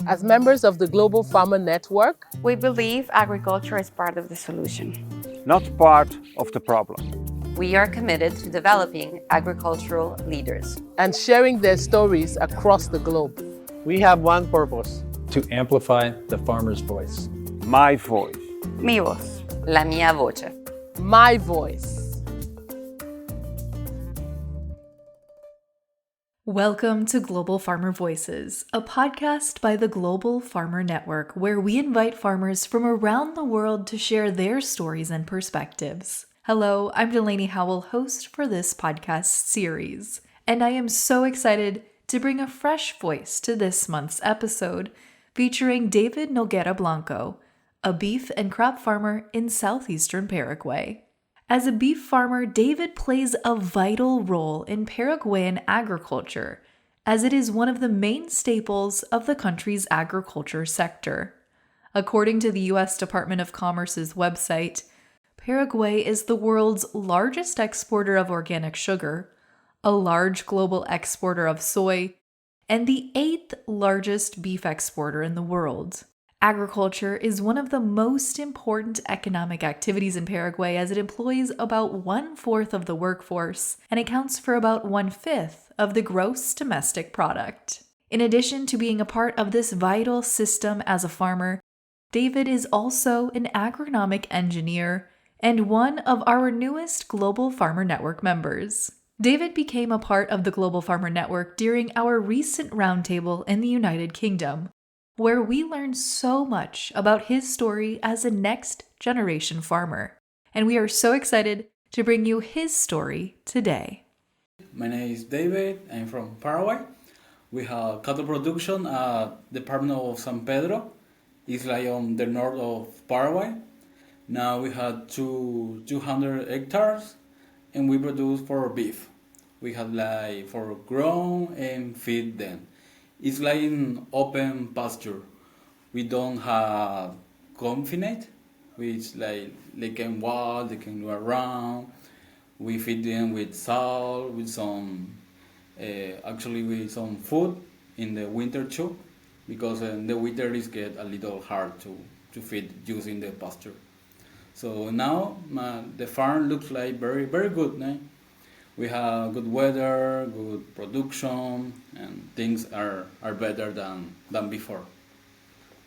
As members of the Global Farmer Network, We believe agriculture is part of the solution. not part of the problem. We are committed to developing agricultural leaders and sharing their stories across the globe. We have one purpose: to amplify the farmer's voice. My voice. Mi voz. La mia voce. My voice. Welcome to Global Farmer Voices, a podcast by the Global Farmer Network, where we invite farmers from around the world to share their stories and perspectives. Hello, I'm Delaney Howell, host for this podcast series, and I am so excited to bring a fresh voice to this month's episode, featuring David Noguera Blanco, a beef and crop farmer in southeastern Paraguay. As a beef farmer, David plays a vital role in Paraguayan agriculture, as it is one of the main staples of the country's agriculture sector. According to the U.S. Department of Commerce's website, Paraguay is the world's largest exporter of organic sugar, a large global exporter of soy, and the 8th largest beef exporter in the world. Agriculture is one of the most important economic activities in Paraguay, as it employs about 1/4 of the workforce and accounts for about 1/5 of the gross domestic product. In addition to being a part of this vital system as a farmer, David is also an agronomic engineer and one of our newest Global Farmer Network members. David became a part of the Global Farmer Network during our recent roundtable in the United Kingdom, where we learned so much about his story as a next-generation farmer. And we are so excited to bring you his story today. My name is David. I'm from Paraguay. We have cattle production at the department of San Pedro. It's like on the north of Paraguay. Now we have 200 hectares and we produce for beef. We have like for grow and feed them. It's like an open pasture. We don't have confinate, which like they can walk, they can go around. We feed them with salt, with some, actually with some food in the winter too, because in the winter it get a little hard to feed using the pasture. So now the farm looks like very, very good. Eh? We have good weather, good production, and things are better than before.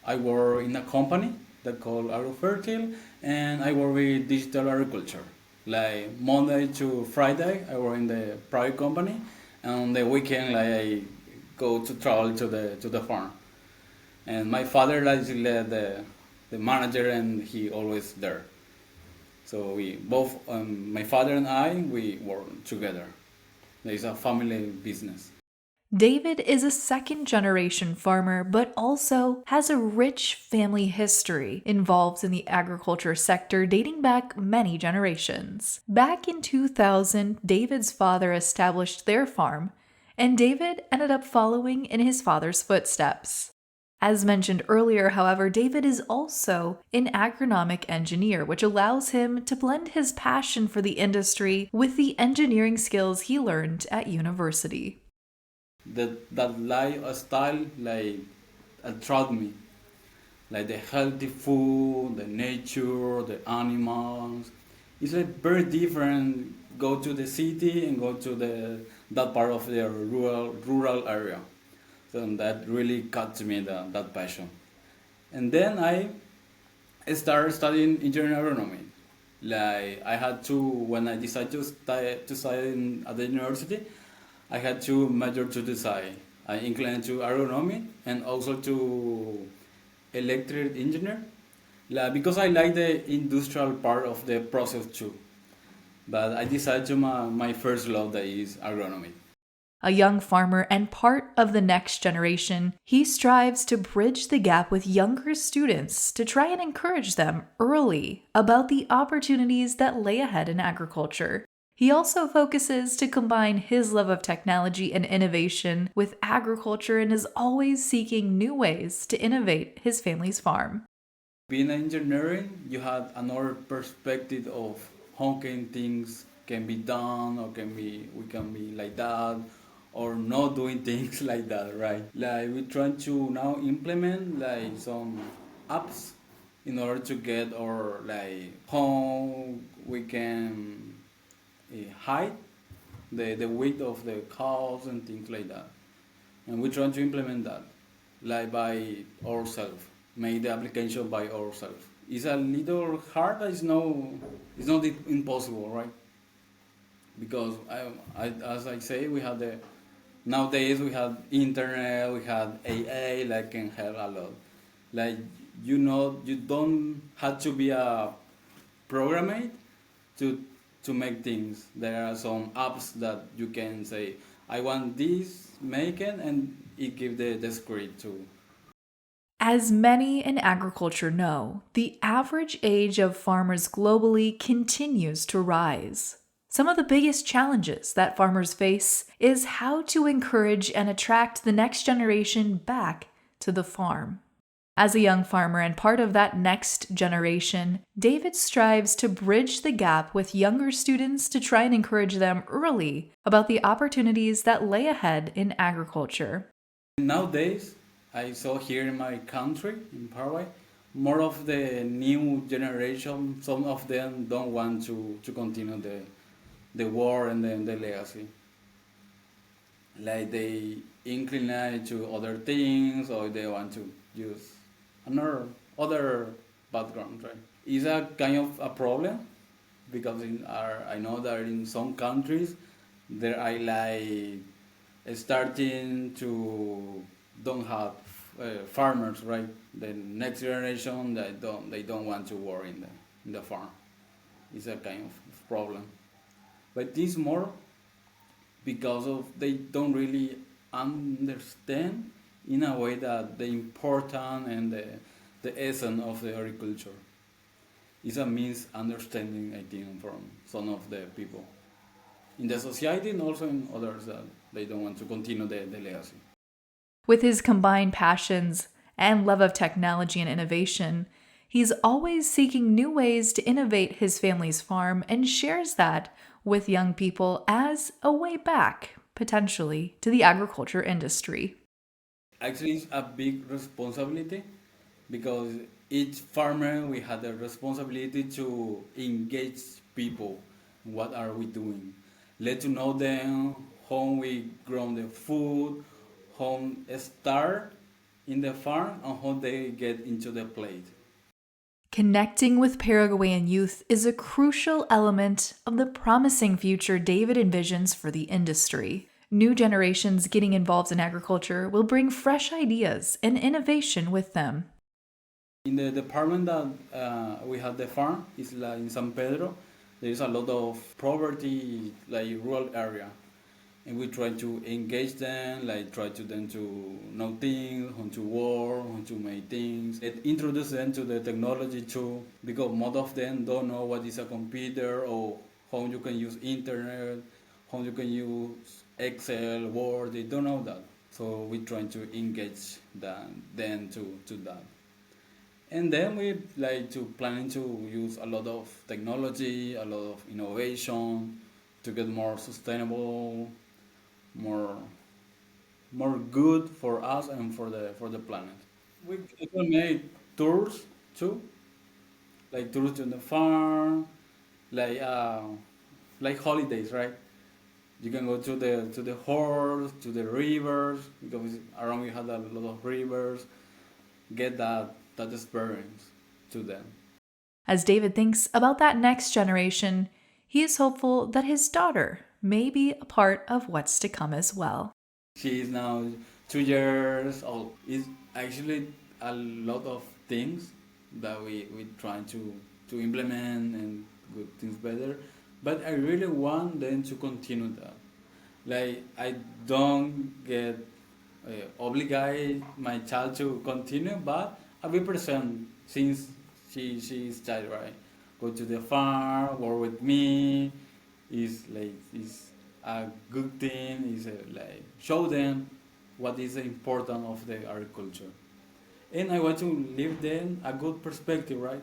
I work in a company that called AgroFertile, and I work with digital agriculture. Like Monday to Friday, I work in the private company, and on the weekend, like I go to travel to the farm. And my father is the manager, and he always there. So we both, my father and I, we work together. It's a family business. David is a second-generation farmer, but also has a rich family history involved in the agriculture sector dating back many generations. Back in 2000, David's father established their farm, and David ended up following in his father's footsteps. As mentioned earlier, however, David is also an agronomic engineer, which allows him to blend his passion for the industry with the engineering skills he learned at university. That lifestyle like attract me, like the healthy food, the nature, the animals. It's like very different. Go to the city and go to that part of the rural area. So that really caught me that passion. And then I started studying engineering agronomy. Like I had to, when I decided to study at the university, I had to major to decide. I inclined to agronomy and also to electric engineer, like, because I like the industrial part of the process too. But I decided to my first love that is agronomy. A young farmer and part of the next generation, he strives to bridge the gap with younger students to try and encourage them early about the opportunities that lay ahead in agriculture. He also focuses to combine his love of technology and innovation with agriculture and is always seeking new ways to innovate his family's farm. Being an engineering, you have another perspective of how can things can be done, or we can be like that, or not doing things like that, right? Like we trying to now implement like some apps in order to get our like home we can hide the weight of the cows and things like that. And we're trying to implement that like by ourselves, make the application by ourselves. It's a little hard, but it's not impossible, right? Because as I say, we have the nowadays we have internet, we have AI, like can help a lot. Like you don't have to be a programmer to to make things. There are some apps that you can say, I want this, make it, and it give the script too. As many in agriculture know, the average age of farmers globally continues to rise. Some of the biggest challenges that farmers face is how to encourage and attract the next generation back to the farm. As a young farmer and part of that next generation, David strives to bridge the gap with younger students to try and encourage them early about the opportunities that lay ahead in agriculture. Nowadays, I saw here in my country, in Paraguay, more of the new generation, some of them don't want to continue the war and then the legacy. Like they incline to other things or they want to use another other background, right? It's a kind of a problem because I know that in some countries there are like starting to don't have farmers, right? The next generation they don't want to work in the farm. It's a kind of problem, but this more because of they don't really understand in a way that the important and the essence of the agriculture is a misunderstanding, I think, from some of the people in the society and also in others that they don't want to continue the legacy. With his combined passions and love of technology and innovation, he's always seeking new ways to innovate his family's farm and shares that with young people as a way back, potentially, to the agriculture industry. Actually, it's a big responsibility because each farmer we have the responsibility to engage people. What are we doing? Let to know them how we grow the food, how start in the farm, and how they get into the plate. Connecting with Paraguayan youth is a crucial element of the promising future David envisions for the industry. New generations getting involved in agriculture will bring fresh ideas and innovation with them. In the department that we have the farm, is like in San Pedro, there is a lot of poverty, like rural area. And we try to engage them, like try to them to know things, how to work, how to make things. It introduce them to the technology too, because most of them don't know what is a computer or how you can use internet, how you can use Excel, Word. They don't know that, so we try to engage them to that. And then we like to planning to use a lot of technology, a lot of innovation to get more sustainable, more good for us and for the planet. We also made tours too, like tours to the farm, like holidays, right? You can go to the horse, to the rivers because around we had a lot of rivers. Get that experience to them. As David thinks about that next generation, he is hopeful that his daughter may be a part of what's to come as well. She is now 2 years old. It's actually a lot of things that we trying to implement and good things better. But I really want them to continue that. Like I don't get obligate my child to continue, but a bit percent since she is child, right? Go to the farm, work with me. Is a good thing. Is like show them what is the importance of the agriculture, and I want to leave them a good perspective, right?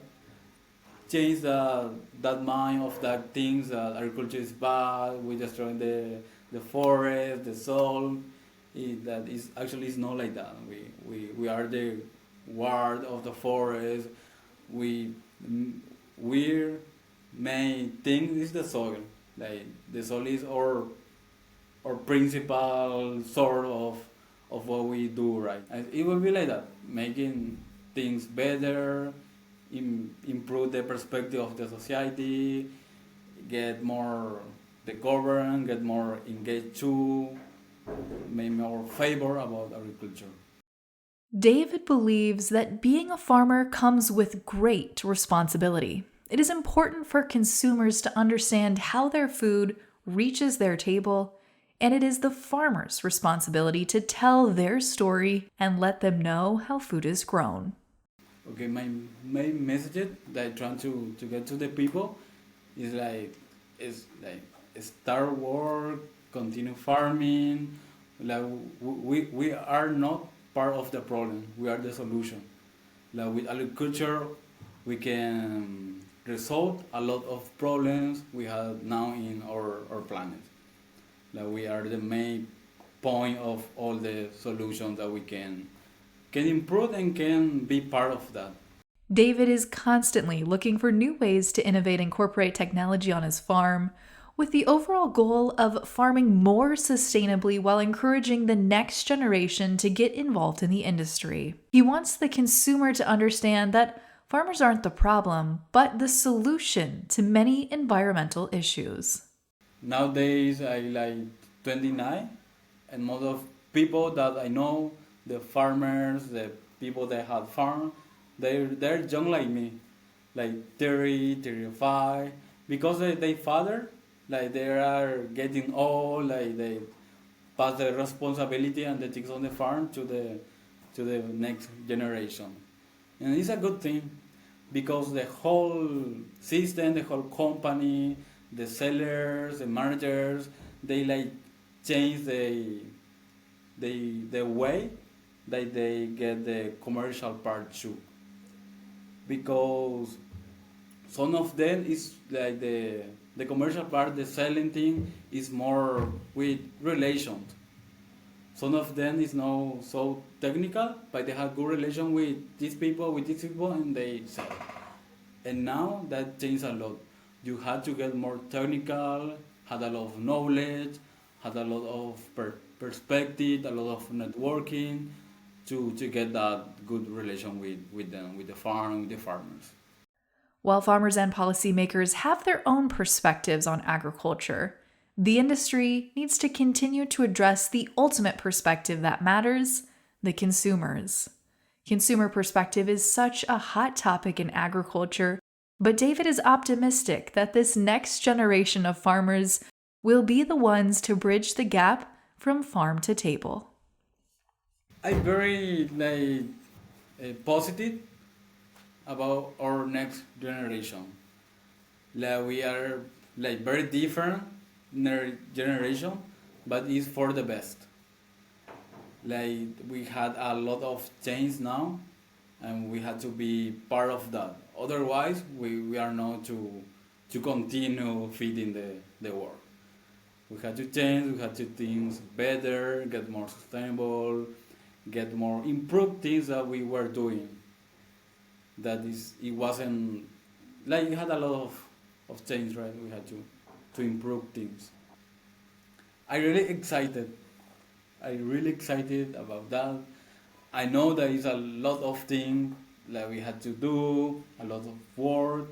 Change that mind of that things that agriculture is bad. We destroy the forest, the soul. That is actually is not like that. We are the ward of the forest. We we main thing is the soil. Like the soil is our principal sort of what we do, right? And it will be like that, making things better, improve the perspective of the society, get more the government, get more engaged too, make more favor about agriculture. David believes that being a farmer comes with great responsibility. It is important for consumers to understand how their food reaches their table, and it is the farmer's responsibility to tell their story and let them know how food is grown. Okay, my main message that I try to get to the people is like start work, continue farming. Like we are not part of the problem. We are the solution. Like with agriculture, we can resolve a lot of problems we have now in our planet. Like we are the main point of all the solutions that we can improve and can be part of that. David is constantly looking for new ways to innovate and incorporate technology on his farm, with the overall goal of farming more sustainably while encouraging the next generation to get involved in the industry. He wants the consumer to understand that farmers aren't the problem, but the solution to many environmental issues. Nowadays, I like 29, and most of people that I know, the farmers, the people that have farm, they're young like me, like 30, 35, because they father, like they are getting old, like they pass the responsibility and the things on the farm to the next generation, and it's a good thing because the whole system, the whole company, the sellers, the managers, they like change the way that they get the commercial part too. Because some of them is like the commercial part, the selling thing is more with relations. Some of them is not so technical, but they have good relation with these people, and they sell. And now that changed a lot. You had to get more technical, had a lot of knowledge, had a lot of perspective, a lot of networking to get that good relation with them, with the farm, with the farmers. While farmers and policymakers have their own perspectives on agriculture, the industry needs to continue to address the ultimate perspective that matters: the consumers. Consumer perspective is such a hot topic in agriculture, but David is optimistic that this next generation of farmers will be the ones to bridge the gap from farm to table. I'm very positive about our next generation. Like we are like very different generation, but it's for the best. Like we had a lot of change now, and we had to be part of that. Otherwise, we are not to continue feeding the world. We had to change. We had to things better, get more sustainable, get more improve things that we were doing. That is, it wasn't like it had a lot of change, right? We had to improve things. I really excited about that. I know there is a lot of things that we had to do, a lot of work,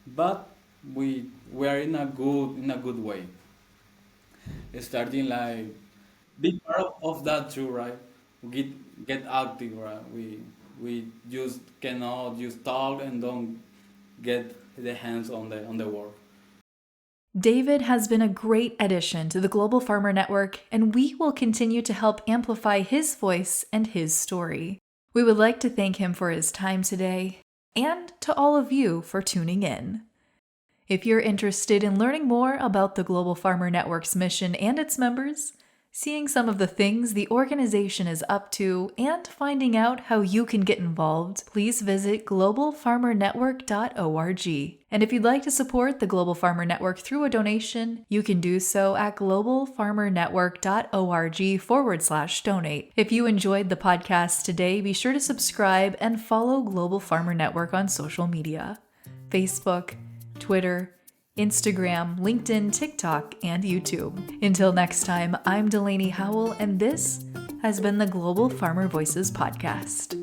but we are in a good way. Starting like be part of that too, right? Get active, right? We just cannot just talk and don't get the hands on the work. David has been a great addition to the Global Farmer Network, and we will continue to help amplify his voice and his story. We would like to thank him for his time today, and to all of you for tuning in. If you're interested in learning more about the Global Farmer Network's mission and its members, Seeing some of the things the organization is up to and finding out how you can get involved, please visit globalfarmernetwork.org. And if you'd like to support the Global Farmer Network through a donation, you can do so at globalfarmernetwork.org/donate. If you enjoyed the podcast today, be sure to subscribe and follow Global Farmer Network on social media: Facebook, Twitter, Instagram, LinkedIn, TikTok, and YouTube. Until next time, I'm Delaney Howell, and this has been the Global Farmer Voices podcast.